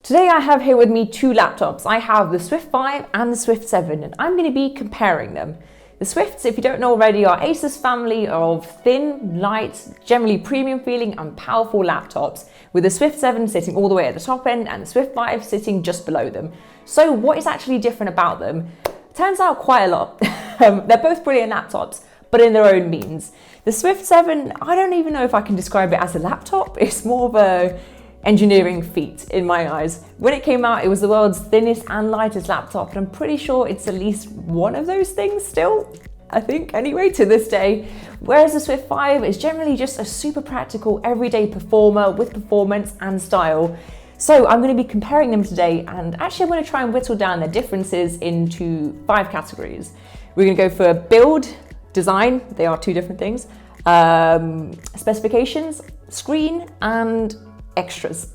Today I have here with me two laptops. I have the Swift 5 and the Swift 7, and I'm going to be comparing them. The Swifts, if you don't know already, are Acer's family of thin, light, generally premium feeling and powerful laptops, with the Swift 7 sitting all the way at the top end and the Swift 5 sitting just below them. So what is actually different about them? Turns out quite a lot. They're both brilliant laptops, but in their own means. The Swift 7, I don't even know if I can describe it as a laptop. It's more of a engineering feat in my eyes. When it came out, it was the world's thinnest and lightest laptop, and I'm pretty sure it's at least one of those things still, I think, anyway, to this day. Whereas the Swift 5 is generally just a super practical, everyday performer with performance and style. So I'm going to be comparing them today, and actually I'm going to try and whittle down their differences into 5 categories. We're going to go for build, design, they are 2 different things, specifications, screen, and extras.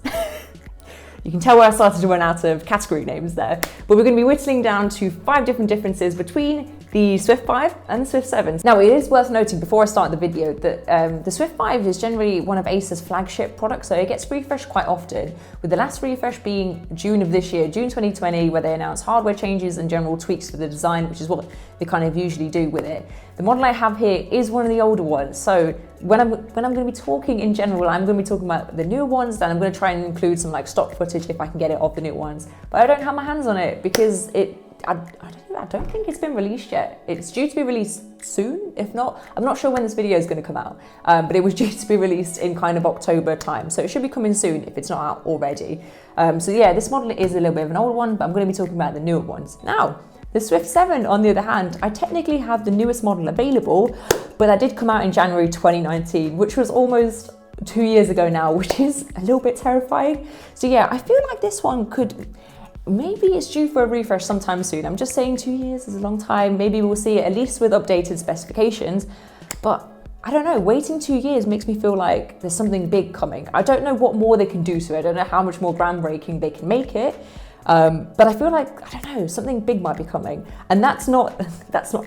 You can tell where I started to run out of category names there, but we're going to be whittling down to 5 different differences between the Swift 5 and the Swift 7. Now, it is worth noting before I start the video that the Swift 5 is generally one of Acer's flagship products, so it gets refreshed quite often, with the last refresh being June of this year, June 2020, where they announced hardware changes and general tweaks to the design, which is what they kind of usually do with it. The model I have here is one of the older ones, so when I'm going to be talking in general, I'm going to be talking about the newer ones, and I'm going to try and include some like stock footage if I can get it of the new ones. But I don't have my hands on it because I don't think it's been released yet. It's due to be released soon, if not. I'm not sure when this video is going to come out, but it was due to be released in kind of October time, so it should be coming soon if it's not out already. So yeah, this model is a little bit of an older one, but I'm going to be talking about the newer ones. Now, the Swift 7, on the other hand, I technically have the newest model available, but that did come out in January 2019, which was almost 2 years ago now, which is a little bit terrifying. So yeah, I feel like this one could, maybe it's due for a refresh sometime soon. I'm just saying 2 years is a long time. Maybe we'll see it at least with updated specifications, but I don't know, waiting 2 years makes me feel like there's something big coming. I don't know what more they can do to it. I don't know how much more groundbreaking they can make it. But I feel like, I don't know, something big might be coming. And that's not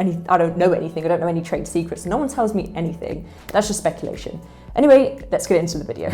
any, I don't know anything. I don't know any trade secrets. No one tells me anything. That's just speculation. Anyway, let's get into the video.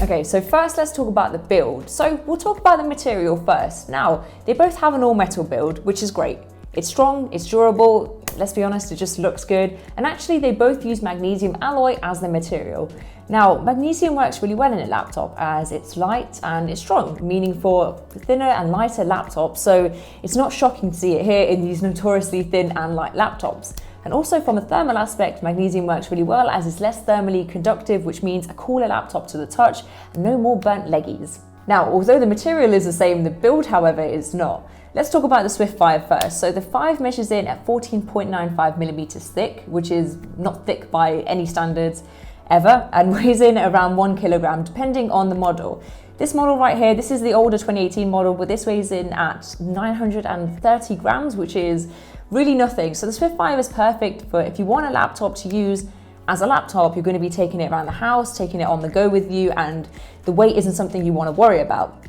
Okay, so first let's talk about the build. So we'll talk about the material first. Now, they both have an all metal build, which is great. It's strong, it's durable, let's be honest, it just looks good. And actually they both use magnesium alloy as the material. Now, magnesium works really well in a laptop as it's light and it's strong, meaning for thinner and lighter laptops. So it's not shocking to see it here in these notoriously thin and light laptops. And also from a thermal aspect, magnesium works really well as it's less thermally conductive, which means a cooler laptop to the touch and no more burnt leggies. Now, although the material is the same, the build, however, is not. Let's talk about the Swift 5 first. So the 5 measures in at 14.95 millimeters thick, which is not thick by any standards ever, and weighs in around 1 kilogram, depending on the model. This model right here, this is the older 2018 model, but this weighs in at 930 grams, which is really nothing. So the Swift 5 is perfect for if you want a laptop to use as a laptop, you're going to be taking it around the house, taking it on the go with you, and the weight isn't something you want to worry about.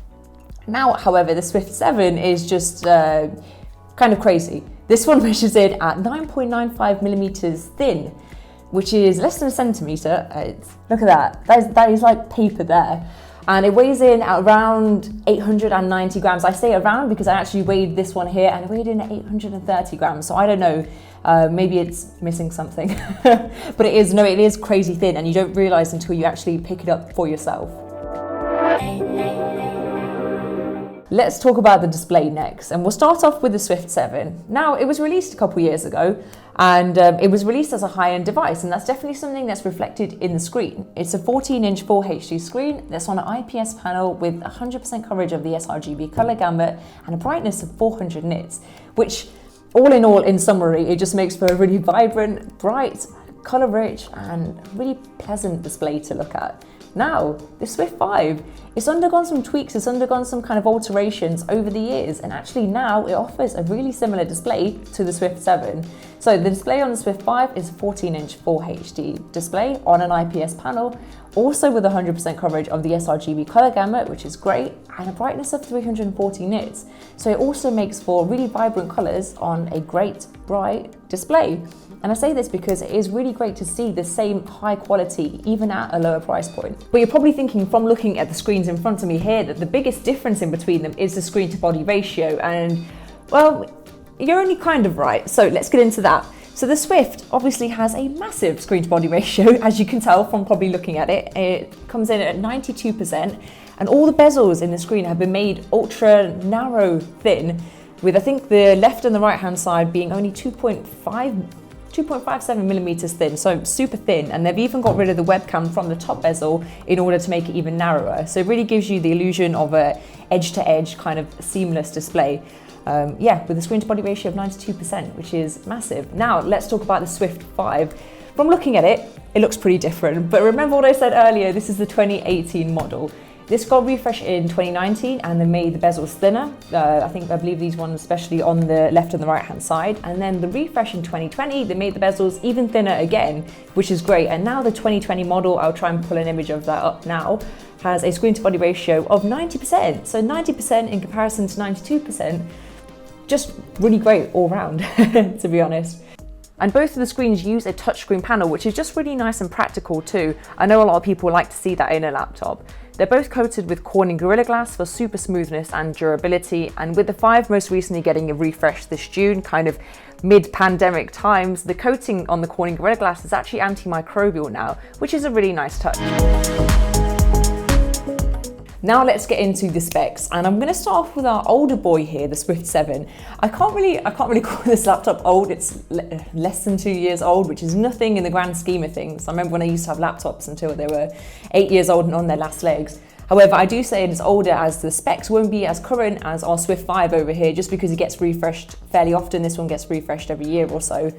Now, however, the Swift 7 is just kind of crazy. This one measures in at 9.95 millimeters thin, which is less than a centimeter. Look at that. That is like paper there. And it weighs in at around 890 grams. I say around because I actually weighed this one here and it weighed in at 830 grams. So I don't know, maybe it's missing something. But it is crazy thin and you don't realize until you actually pick it up for yourself. Let's talk about the display next, and we'll start off with the Swift 7. Now, it was released a couple years ago, and it was released as a high-end device, and that's definitely something that's reflected in the screen. It's a 14-inch Full HD screen that's on an IPS panel with 100% coverage of the sRGB color gamut and a brightness of 400 nits, which, all, in summary, it just makes for a really vibrant, bright, color-rich, and really pleasant display to look at. Now, the Swift 5, it's undergone some tweaks, it's undergone some kind of alterations over the years, and actually now it offers a really similar display to the Swift 7. So the display on the Swift 5 is a 14-inch Full HD display on an IPS panel, also with 100% coverage of the sRGB color gamut, which is great, and a brightness of 340 nits. So it also makes for really vibrant colors on a great, bright display. And I say this because it is really great to see the same high quality even at a lower price point. But you're probably thinking from looking at the screens in front of me here that the biggest difference in between them is the screen to body ratio, and well, you're only kind of right. So let's get into that. So the Swift obviously has a massive screen to body ratio, as you can tell from probably looking at it. It comes in at 92%, and all the bezels in the screen have been made ultra narrow thin, with I think the left and the right hand side being only 2.57 millimeters thin, so super thin. And they've even got rid of the webcam from the top bezel in order to make it even narrower. So it really gives you the illusion of a edge to edge kind of seamless display. Yeah, with a screen to body ratio of 92%, which is massive. Now let's talk about the Swift 5. From looking at it, it looks pretty different. But remember what I said earlier, this is the 2018 model. This got refreshed in 2019 and they made the bezels thinner. I believe these ones, especially on the left and the right hand side. And then the refresh in 2020, they made the bezels even thinner again, which is great. And now the 2020 model, I'll try and pull an image of that up now, has a screen to body ratio of 90%. So 90% in comparison to 92%, just really great all round, to be honest. And both of the screens use a touchscreen panel, which is just really nice and practical too. I know a lot of people like to see that in a laptop. They're both coated with Corning Gorilla Glass for super smoothness and durability, and with the 5 most recently getting a refresh this June, kind of mid-pandemic times, the coating on the Corning Gorilla Glass is actually antimicrobial now, which is a really nice touch. Now let's get into the specs, and I'm going to start off with our older boy here, the Swift 7. I can't really call this laptop old. It's less than 2 years old, which is nothing in the grand scheme of things. I remember when I used to have laptops until they were 8 years old and on their last legs. However, I do say it is older as the specs won't be as current as our Swift 5 over here, just because it gets refreshed fairly often. This one gets refreshed every year or so.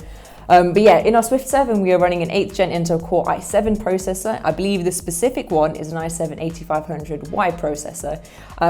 But yeah, in our Swift 7, we are running an 8th gen Intel Core i7 processor. I believe the specific one is an i7-8500Y processor.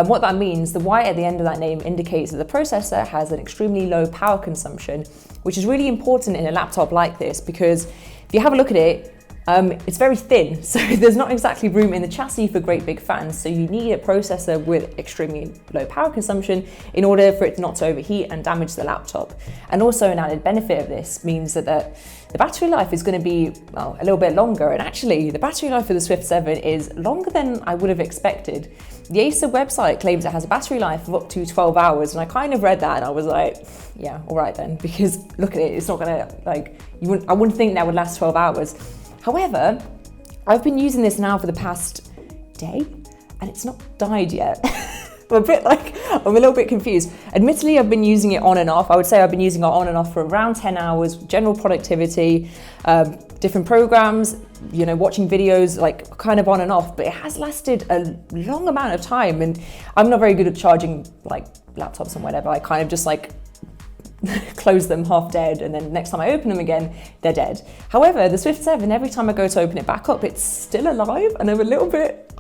What that means, the Y at the end of that name indicates that the processor has an extremely low power consumption, which is really important in a laptop like this, because if you have a look at it, it's very thin, so there's not exactly room in the chassis for great big fans, so you need a processor with extremely low power consumption in order for it not to overheat and damage the laptop. And also an added benefit of this means that the battery life is going to be, well, a little bit longer, and actually the battery life of the Swift 7 is longer than I would have expected. The Acer website claims it has a battery life of up to 12 hours, and I kind of read that and I was like, yeah, all right then, because look at it, it's not going to, like, I wouldn't think that would last 12 hours. However, I've been using this now for the past day and it's not died yet. I'm a little bit confused. Admittedly, I've been using it on and off. I would say I've been using it on and off for around 10 hours, general productivity, different programs, you know, watching videos, like kind of on and off, but it has lasted a long amount of time, and I'm not very good at charging like laptops and whatever. I kind of just like close them half dead, and then next time I open them again, they're dead. However, the Swift 7, every time I go to open it back up, it's still alive, and I'm a little bit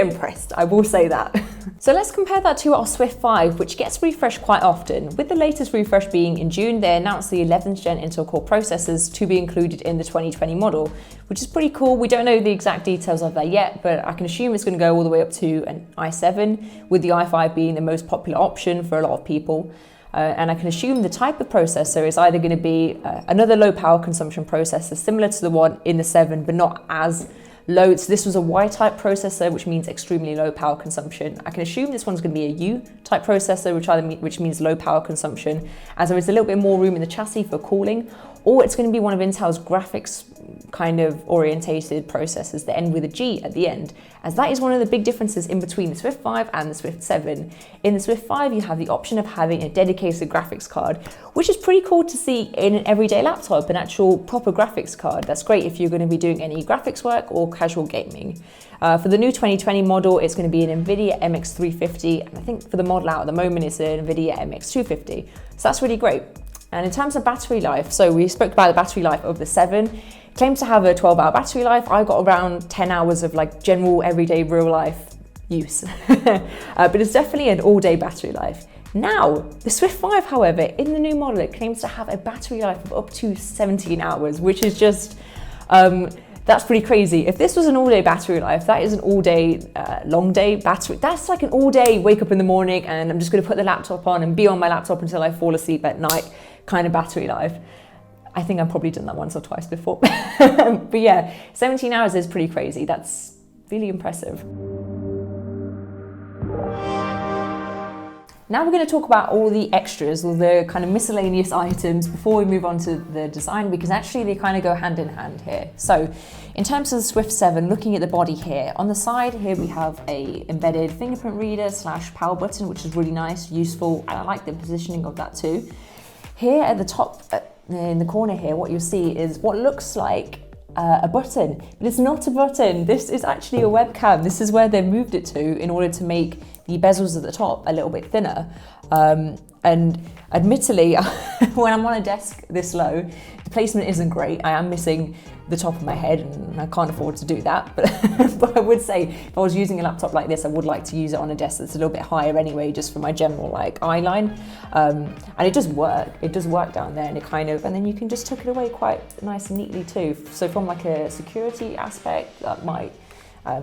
impressed, I will say that. So let's compare that to our Swift 5, which gets refreshed quite often. With the latest refresh being in June, they announced the 11th gen Intel Core processors to be included in the 2020 model, which is pretty cool. We don't know the exact details of that yet, but I can assume it's going to go all the way up to an i7, with the i5 being the most popular option for a lot of people. And I can assume the type of processor is either going to be another low power consumption processor similar to the one in the 7, but not as low. So this was a Y-type processor, which means extremely low power consumption. I can assume this one's going to be a U-type processor, which means low power consumption, as there is a little bit more room in the chassis for cooling. Or it's going to be one of Intel's graphics kind of orientated processors that end with a G at the end, as that is one of the big differences in between the Swift 5 and the Swift 7. In the Swift 5, you have the option of having a dedicated graphics card, which is pretty cool to see in an everyday laptop, an actual proper graphics card. That's great if you're going to be doing any graphics work or casual gaming. For the new 2020 model, it's going to be an NVIDIA MX350, and I think for the model out at the moment, it's an NVIDIA MX250. So that's really great. And in terms of battery life, so we spoke about the battery life of the 7. It claims to have a 12-hour battery life. I got around 10 hours of like general, everyday, real life use. But it's definitely an all-day battery life. Now, the Swift 5, however, in the new model, it claims to have a battery life of up to 17 hours, which is just, that's pretty crazy. If this was an all-day battery life, that is an all-day, long day battery. That's like an all-day wake up in the morning and I'm just going to put the laptop on and be on my laptop until I fall asleep at night kind of battery life. I think I've probably done that once or twice before. But yeah, 17 hours is pretty crazy. That's really impressive. Now we're going to talk about all the extras, all the kind of miscellaneous items before we move on to the design, because actually they kind of go hand in hand here. So in terms of the Swift 7, looking at the body here, on the side here we have a embedded fingerprint reader / power button, which is really nice, useful, and I like the positioning of that too. Here at the top, in the corner here, what you'll see is what looks like a button, but it's not a button. This is actually a webcam. This is where they moved it to in order to make the bezels at the top a little bit thinner. And admittedly, when I'm on a desk this low, the placement isn't great. I am missing the top of my head and I can't afford to do that. But I would say if I was using a laptop like this, I would like to use it on a desk that's a little bit higher anyway, just for my general like eye line. And it does work. It does work down there, and it kind of, and then you can just tuck it away quite nice and neatly too. So from like a security aspect, that might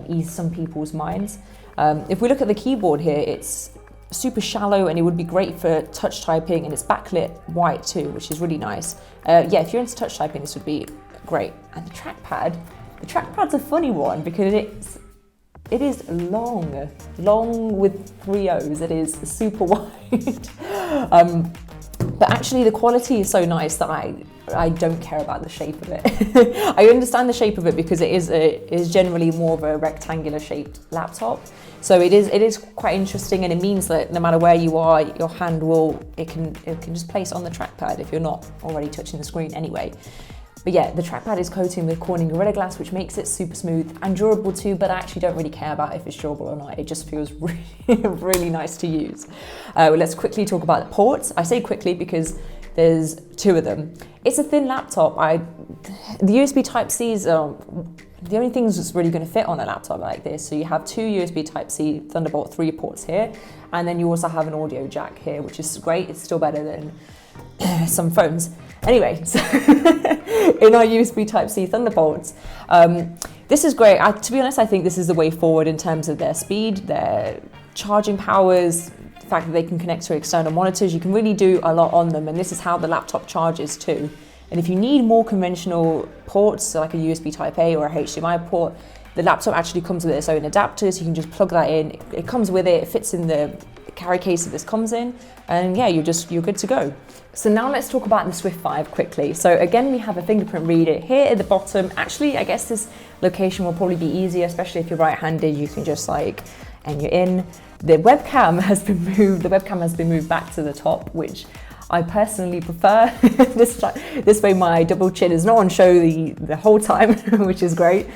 ease some people's minds. If we look at the keyboard here, it's super shallow and it would be great for touch typing, and it's backlit white too, which is really nice. Yeah, if you're into touch typing, this would be great. And the trackpad's a funny one because it is long with 3 O's. It is super wide. But actually the quality is so nice that I don't care about the shape of it. I understand the shape of it because it is generally more of a rectangular shaped laptop. So it is quite interesting, and it means that no matter where you are, your hand it can just place on the trackpad if you're not already touching the screen anyway. But yeah, the trackpad is coated with Corning Gorilla Glass, which makes it super smooth and durable too, but I actually don't really care about if it's durable or not. It just feels really, really nice to use. Let's quickly talk about the ports. I say quickly because there's 2 of them. It's a thin laptop. The USB Type-Cs are the only things that's really going to fit on a laptop like this. So you have 2 USB Type-C Thunderbolt 3 ports here, and then you also have an audio jack here, which is great. It's still better than some phones. Anyway, so in our USB Type-C Thunderbolts, this is great. To be honest, I think this is the way forward in terms of their speed, their charging powers, the fact that they can connect to external monitors. You can really do a lot on them, and this is how the laptop charges too. And if you need more conventional ports, so like a USB Type-A or a HDMI port, the laptop actually comes with its own adapter, so you can just plug that in. It comes with it, it fits in the carry case that this comes in, and yeah, you're good to go. So now let's talk about the Swift 5 quickly. So again, we have a fingerprint reader here at the bottom. Actually, I guess this location will probably be easier, especially if you're right-handed. You can just and you're in. The webcam has been moved. The webcam has been moved back to the top, which I personally prefer. This way my double chin is not on show the whole time, which is great.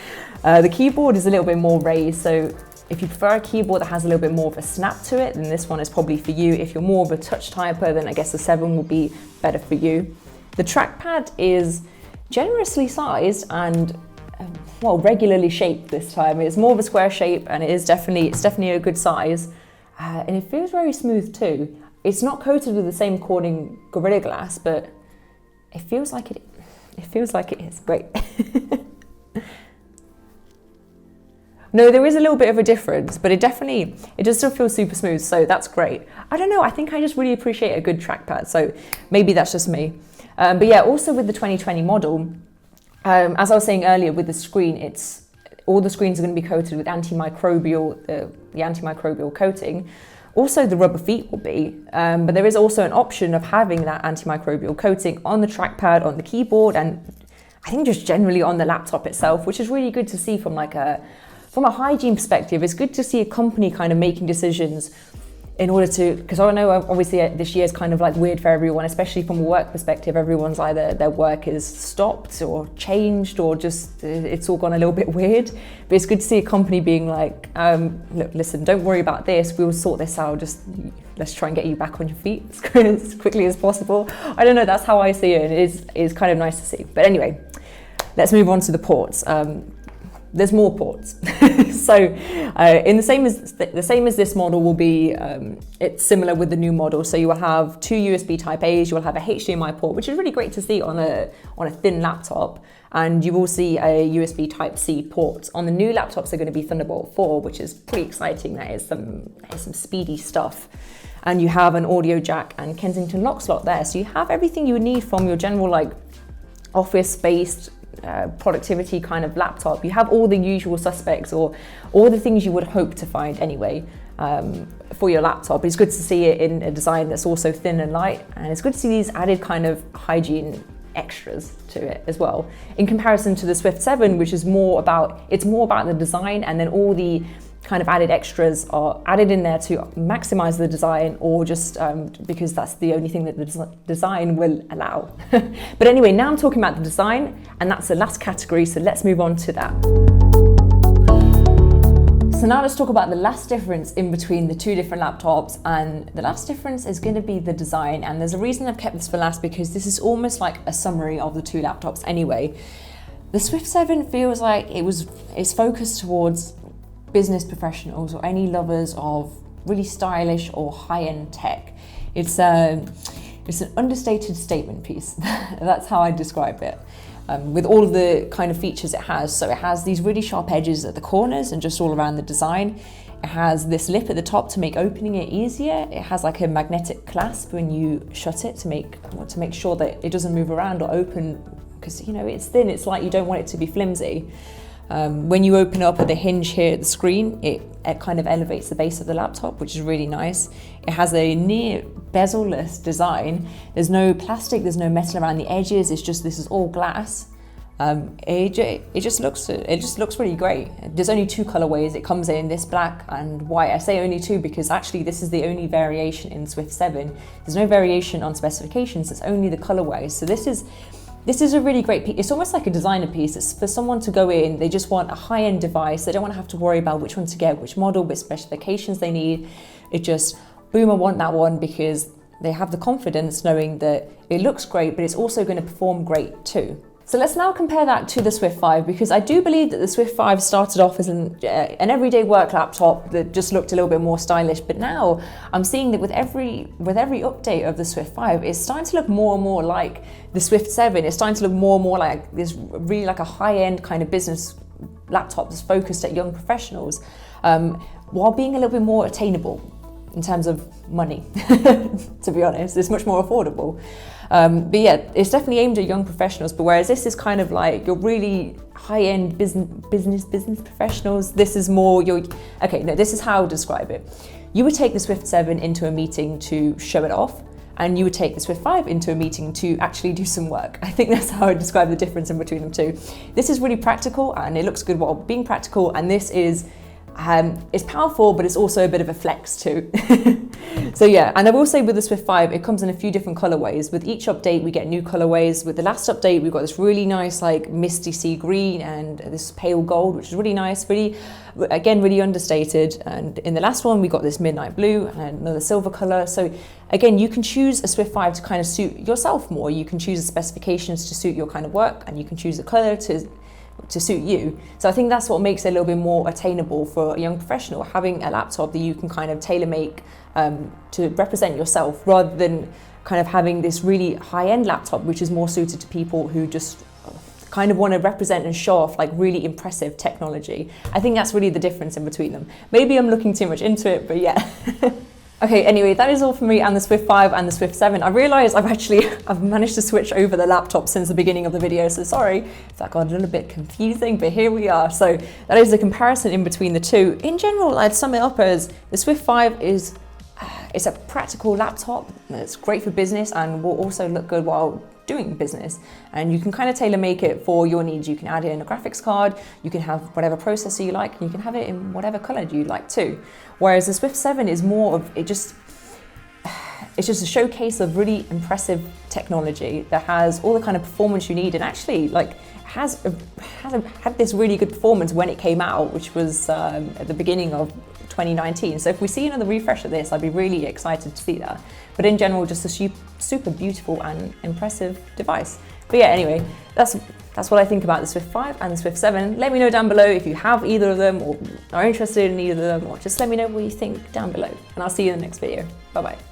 The keyboard is a little bit more raised, so if you prefer a keyboard that has a little bit more of a snap to it, then this one is probably for you. If you're more of a touch typer, then I guess the 7 will be better for you. The trackpad is generously sized and regularly shaped this time. It's more of a square shape, and it's definitely a good size, and it feels very smooth too. It's not coated with the same Corning Gorilla Glass, but it feels like it is great. No, there is a little bit of a difference, but it does still feel super smooth, so that's great. I don't know, I think I just really appreciate a good trackpad, so maybe that's just me. But yeah, also with the 2020 model, as I was saying earlier with the screen, all the screens are going to be coated with antimicrobial, the antimicrobial coating. Also, the rubber feet will be, but there is also an option of having that antimicrobial coating on the trackpad, on the keyboard, and I think just generally on the laptop itself, which is really good to see from from a hygiene perspective. It's good to see a company kind of making decisions in order to, because I know obviously this year is kind of like weird for everyone, especially from a work perspective. Everyone's either their work is stopped or changed, or just it's all gone a little bit weird. But it's good to see a company being like, look, listen, don't worry about this. We'll sort this out. Just let's try and get you back on your feet as quickly as possible. I don't know. That's how I see it. It is kind of nice to see. But anyway, let's move on to the ports. There's more ports. So in the same as this model will be, it's similar with the new model. So you will have 2 USB Type-A's, you will have a HDMI port, which is really great to see on a thin laptop. And you will see a USB Type-C port. On the new laptops, they're going to be Thunderbolt 4, which is pretty exciting. That is some speedy stuff. And you have an audio jack and Kensington lock slot there. So you have everything you would need from your general office-based productivity kind of laptop, you have all the usual suspects, or all the things you would hope to find anyway for your laptop. It's good to see it in a design that's also thin and light, and it's good to see these added kind of hygiene extras to it as well, in comparison to the Swift 7, which is more about the design, and then all the kind of added extras are added in there to maximize the design, or just because that's the only thing that the design will allow. But anyway, now I'm talking about the design, and that's the last category, so let's move on to that. So now let's talk about the last difference in between the two different laptops, and the last difference is going to be the design. And there's a reason I've kept this for last, because this is almost like a summary of the two laptops anyway. The Swift 7 feels like it's focused towards business professionals or any lovers of really stylish or high-end tech. It's an understated statement piece. That's how I describe it. With all of the kind of features it has. So it has these really sharp edges at the corners and just all around the design. It has this lip at the top to make opening it easier. It has like a magnetic clasp when you shut it to make sure that it doesn't move around or open, because you know it's thin. It's like you don't want it to be flimsy. When you open up at the hinge here at the screen, it kind of elevates the base of the laptop, which is really nice. It has a near bezel-less design. There's no plastic, there's no metal around the edges. This is all glass. It just looks really great. There's only two colorways. It comes in this black and white. I say only two because actually this is the only variation in Swift 7. There's no variation on specifications. It's only the colorways. So this is a really great piece. It's almost like a designer piece. It's for someone to go in, they just want a high-end device. They don't want to have to worry about which one to get, which model, which specifications they need. It just, boom, I want that one, because they have the confidence knowing that it looks great, but it's also going to perform great too. So let's now compare that to the Swift 5, because I do believe that the Swift 5 started off as an everyday work laptop that just looked a little bit more stylish, but now I'm seeing that with every update of the Swift 5, it's starting to look more and more like the Swift 7. It's starting to look more and more like this, really like a high-end kind of business laptop that's focused at young professionals, while being a little bit more attainable in terms of money. To be honest, it's much more affordable. But yeah, it's definitely aimed at young professionals, but whereas this is kind of like your really high-end business professionals, this is more this is how I would describe it. You would take the Swift 7 into a meeting to show it off, and you would take the Swift 5 into a meeting to actually do some work. I think that's how I describe the difference in between them two. This is really practical, and it looks good while being practical, and this is it's powerful, but it's also a bit of a flex too. So yeah, and I will say with the Swift 5, it comes in a few different colorways. With each update, we get new colorways. With the last update, we've got this really nice like misty sea green and this pale gold, which is really nice, really understated. And in the last one, we got this midnight blue and another silver color. So again, you can choose a Swift 5 to kind of suit yourself more. You can choose the specifications to suit your kind of work, and you can choose a color to suit you. So I think that's what makes it a little bit more attainable for a young professional, having a laptop that you can kind of tailor make to represent yourself, rather than kind of having this really high-end laptop, which is more suited to people who just kind of want to represent and show off like really impressive technology. I think that's really the difference in between them. Maybe I'm looking too much into it, but yeah. Okay, anyway, that is all for me and the Swift 5 and the Swift 7. I realised I've managed to switch over the laptop since the beginning of the video, so sorry if that got a little bit confusing, but here we are. So that is the comparison in between the two. In general, I'd sum it up as the Swift 5 it's a practical laptop that's great for business and will also look good while doing business, and you can kind of tailor make it for your needs. You can add in a graphics card, you can have whatever processor you like, and you can have it in whatever color you like too. Whereas the Swift 7 is more of it's just a showcase of really impressive technology that has all the kind of performance you need, and actually like had this really good performance when it came out, which was at the beginning of 2019. So if we see another refresh of this, I'd be really excited to see that. But in general, just a super beautiful and impressive device. But yeah, anyway, that's what I think about the Swift 5 and the Swift 7. Let me know down below if you have either of them or are interested in either of them, or just let me know what you think down below. And I'll see you in the next video. Bye bye.